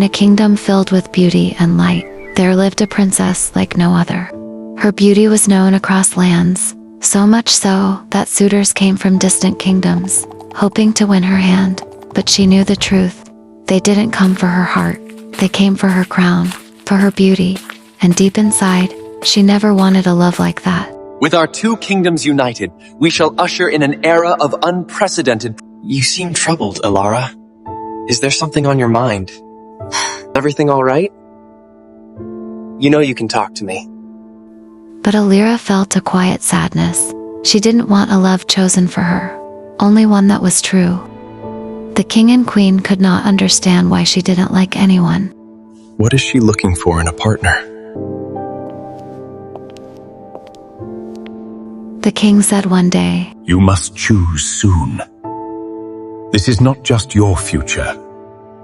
a kingdom filled with beauty and light, there lived a princess like no other. Her beauty was known across lands, so much so that suitors came from distant kingdoms, hoping to win her hand. But she knew the truth. They didn't come for her heart. They came for her crown, for her beauty, and deep inside, she never wanted a love like that. With our two kingdoms united, we shall usher in an era of unprecedented... You seem troubled, Elara. Is there something on your mind? Everything all right? You know you can talk to me. But Alira felt a quiet sadness. She didn't want a love chosen for her, only one that was true. The king and queen could not understand why she didn't like anyone. What is she looking for in a partner? The king said one day, You must choose soon. This is not just your future.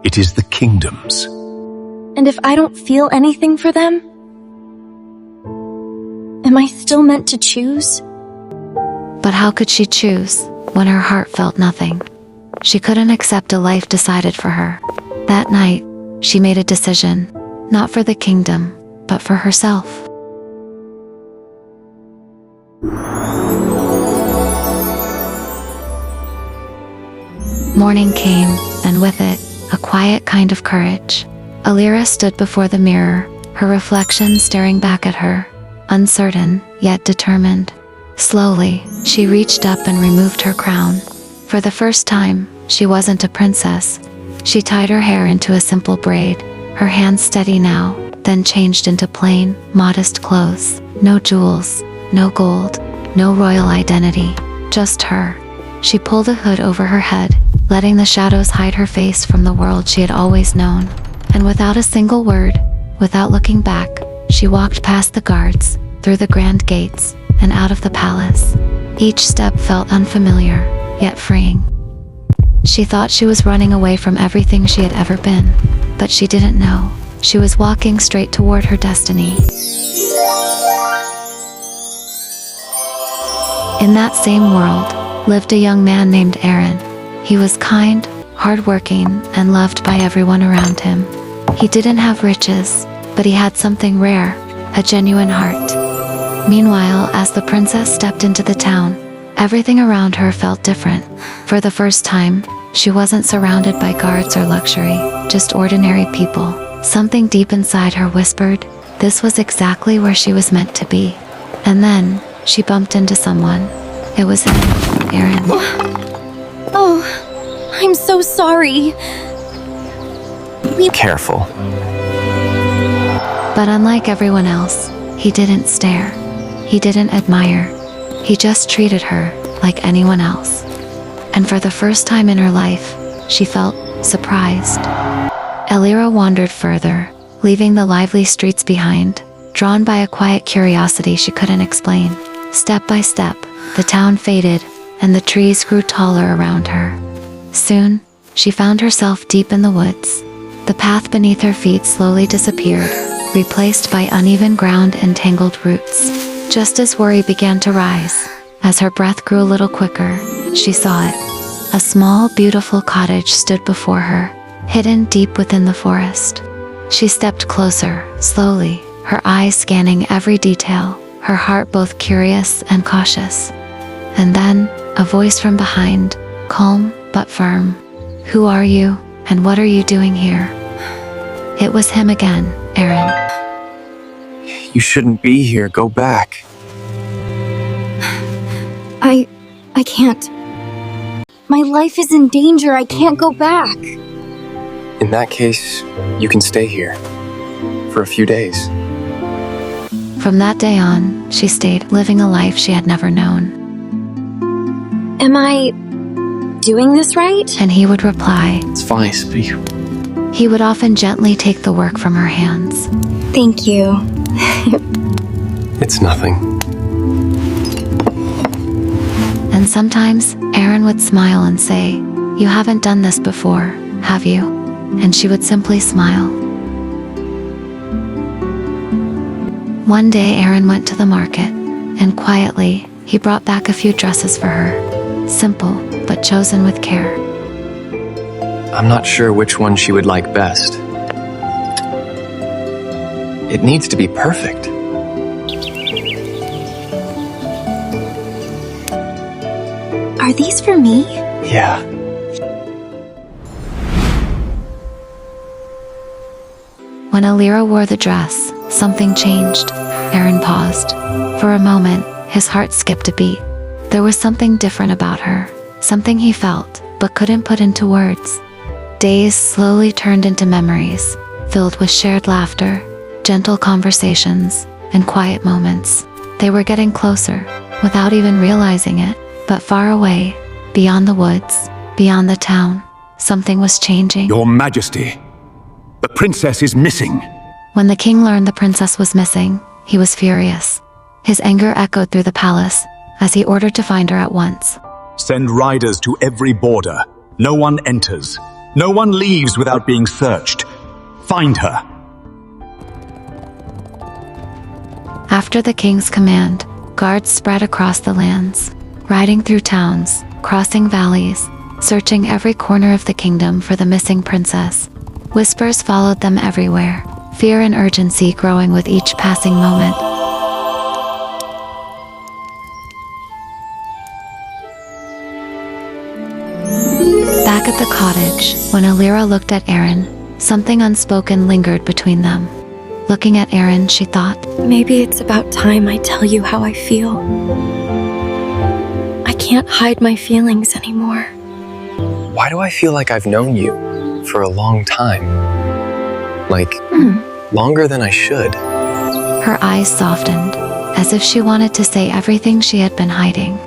It is the kingdom's. And if I don't feel anything for them? Am I still meant to choose? but how could she choose when her heart felt nothing? She couldn't accept a life decided for her. That night, she made a decision, not for the kingdom, but for herself. Morning came, and with it, a quiet kind of courage. Alira stood before the mirror, her reflection staring back at her, uncertain, yet determined. Slowly, she reached up and removed her crown. For the first time, she wasn't a princess. She tied her hair into a simple braid, her hands steady now, then changed into plain, modest clothes. No jewels, no gold, no royal identity, just her. She pulled a hood over her head, letting the shadows hide her face from the world she had always known. And without a single word, without looking back, she walked past the guards, through the grand gates, and out of the palace. Each step felt unfamiliar, yet freeing. She thought she was running away from everything she had ever been, but she didn't know. She was walking straight toward her destiny. In that same world, lived a young man named Aaron. He was kind, hardworking, and loved by everyone around him. He didn't have riches, but he had something rare, a genuine heart. Meanwhile, as the princess stepped into the town, everything around her felt different. For the first time, she wasn't surrounded by guards or luxury, just ordinary people. Something deep inside her whispered, this was exactly where she was meant to be. And then, she bumped into someone. It was him, Aaron. Oh, I'm so sorry. Be careful. But unlike everyone else, he didn't stare. He didn't admire. He just treated her like anyone else. And for the first time in her life, she felt surprised. Alira wandered further, leaving the lively streets behind, drawn by a quiet curiosity she couldn't explain. Step by step, the town faded, and the trees grew taller around her. Soon, she found herself deep in the woods. The path beneath her feet slowly disappeared, replaced by uneven ground and tangled roots. Just as worry began to rise, as her breath grew a little quicker, she saw it. A small, beautiful cottage stood before her, hidden deep within the forest. She stepped closer, slowly, her eyes scanning every detail, her heart both curious and cautious. And then, a voice from behind, calm but firm. Who are you, and what are you doing here? It was him again, Aaron. You shouldn't be here. Go back. I can't. My life is in danger. I can't go back. In that case, you can stay here. For a few days. From that day on, she stayed, living a life she had never known. Am I doing this right? And he would reply. It's fine, speak. He would often gently take the work from her hands. Thank you. It's nothing. And sometimes, Aaron would smile and say, you haven't done this before, have you? And she would simply smile. One day, Aaron went to the market, and quietly, he brought back a few dresses for her. Simple, but chosen with care. I'm not sure which one she would like best. It needs to be perfect. Are these for me? Yeah. When Alira wore the dress, something changed. Aaron paused. For a moment, his heart skipped a beat. There was something different about her, something he felt, but couldn't put into words. Days slowly turned into memories, filled with shared laughter, gentle conversations, and quiet moments. They were getting closer, without even realizing it, but far away, beyond the woods, beyond the town, something was changing. Your Majesty, the princess is missing. When the king learned the princess was missing, he was furious. His anger echoed through the palace as he ordered to find her at once. Send riders to every border. No one enters. No one leaves without being searched. Find her. After the king's command, guards spread across the lands, riding through towns, crossing valleys, searching every corner of the kingdom for the missing princess. Whispers followed them everywhere, fear and urgency growing with each passing moment. Back at the cottage, when Alira looked at Aaron, something unspoken lingered between them. Looking at Aaron, she thought, Maybe it's about time I tell you how I feel. I can't hide my feelings anymore. Why do I feel like I've known you for a long time? Like, longer than I should. Her eyes softened, as if she wanted to say everything she had been hiding.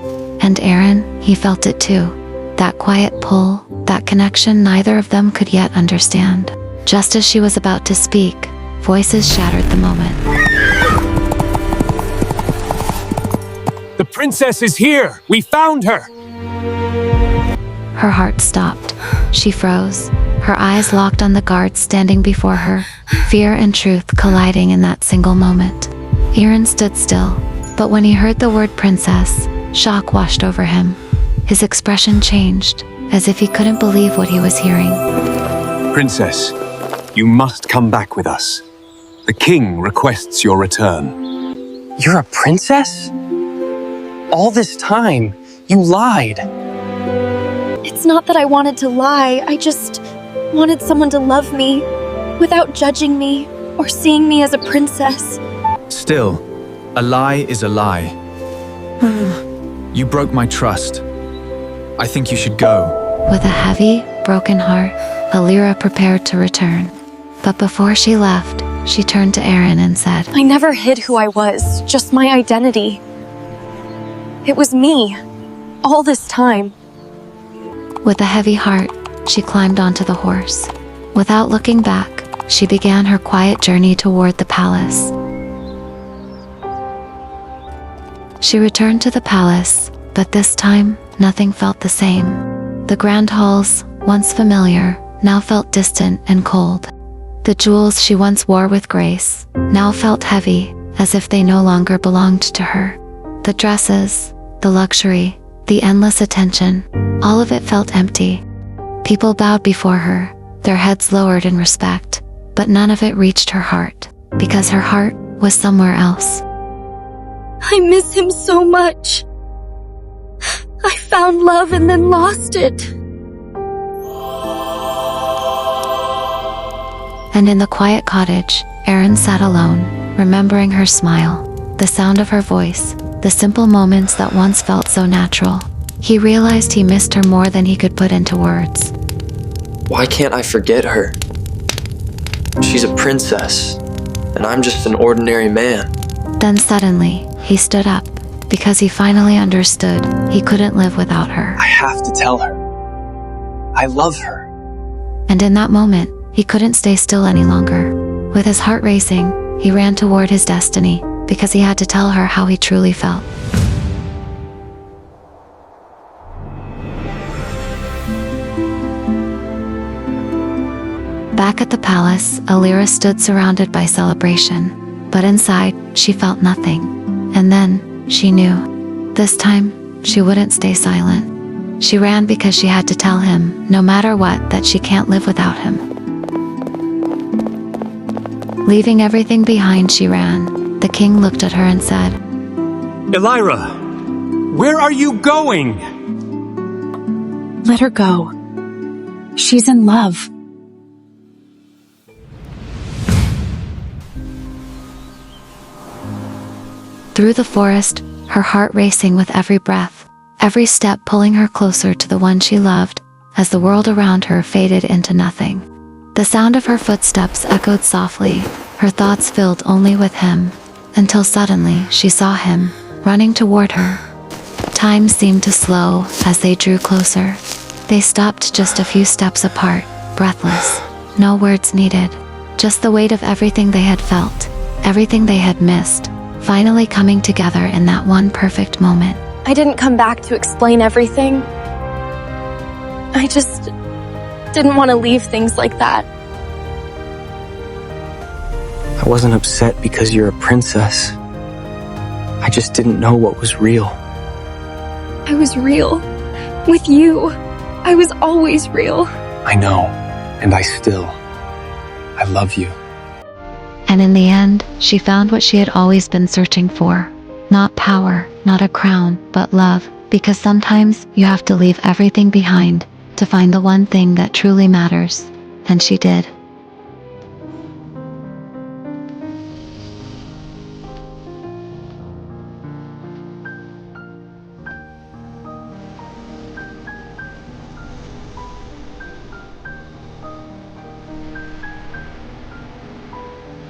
And Aaron, he felt it too. That quiet pull, that connection neither of them could yet understand. Just as she was about to speak, voices shattered the moment. The princess is here! We found her! Her heart stopped. She froze, her eyes locked on the guards standing before her, fear and truth colliding in that single moment. Aaron stood still, but when he heard the word princess, shock washed over him. His expression changed, as if he couldn't believe what he was hearing. Princess, you must come back with us. The king requests your return. You're a princess? All this time, you lied. It's not that I wanted to lie, I just wanted someone to love me without judging me or seeing me as a princess. Still, a lie is a lie. You broke my trust. I think you should go. With a heavy, broken heart, Alira prepared to return. But before she left, she turned to Aaron and said, I never hid who I was, just my identity. It was me, all this time. With a heavy heart, she climbed onto the horse. Without looking back, she began her quiet journey toward the palace. She returned to the palace, but this time, nothing felt the same. The grand halls, once familiar, now felt distant and cold. The jewels she once wore with grace, now felt heavy, as if they no longer belonged to her. The dresses, the luxury, the endless attention, all of it felt empty. People bowed before her, their heads lowered in respect, but none of it reached her heart, because her heart was somewhere else. I miss him so much. I found love and then lost it. And in the quiet cottage, Aaron sat alone, remembering her smile, the sound of her voice, the simple moments that once felt so natural. He realized he missed her more than he could put into words. Why can't I forget her? She's a princess, and I'm just an ordinary man. Then suddenly, he stood up, because he finally understood he couldn't live without her. I have to tell her. I love her. And in that moment, he couldn't stay still any longer. With his heart racing, he ran toward his destiny, because he had to tell her how he truly felt. Back at the palace, Alira stood surrounded by celebration, but inside, she felt nothing. And then, she knew. This time, she wouldn't stay silent. She ran because she had to tell him, no matter what, that she can't live without him. Leaving everything behind, she ran. The king looked at her and said, Elira, where are you going? Let her go. She's in love. Through the forest, her heart racing with every breath, every step pulling her closer to the one she loved, as the world around her faded into nothing. The sound of her footsteps echoed softly, her thoughts filled only with him, until suddenly she saw him, running toward her. Time seemed to slow as they drew closer. They stopped just a few steps apart, breathless, no words needed, just the weight of everything they had felt, everything they had missed, finally coming together in that one perfect moment. I didn't come back to explain everything. I just didn't want to leave things like that. I wasn't upset because you're a princess. I just didn't know what was real. I was real. With you. I was always real. I know, and I love you. And in the end, she found what she had always been searching for. Not power, not a crown, but love. Because sometimes you have to leave everything behind to find the one thing that truly matters. And she did.